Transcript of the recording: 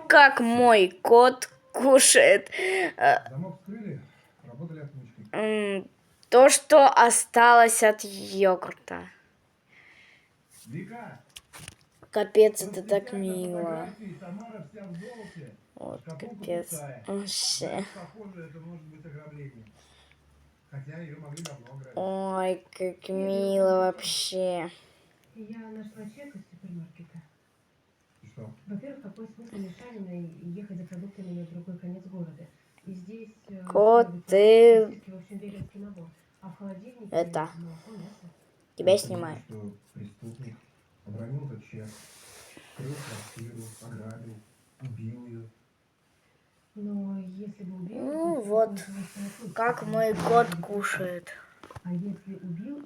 как мой кот кушает Замок вскрыли, работали отмычкой. то, что осталось от йогурта. Вика, Капец, это после так спектакля мило. фотографии Тамара вся в золоте. Вот, Шкатулка капец. пустая. Вообще. Знаешь, похоже, это может быть ограбление. Хотя ее могли давно ограбить. Ой, как мило вообще. Я нашла чек из супермаркета. И что? Во-первых, какой смысл Мишаниной ехать за продуктами на другой конец города? И здесь Кот, сыр, ты... сосиски, в общем, веленский набор. А в холодильнике Это... молоко, мясо. Тебя Я снимаю. понимаю, что преступник обронил этот чек, вскрыл квартиру, ограбил, убил ее. Но если бы убил, Ну то вот, получилось бы отмычка. как мой кот кушает. А если убил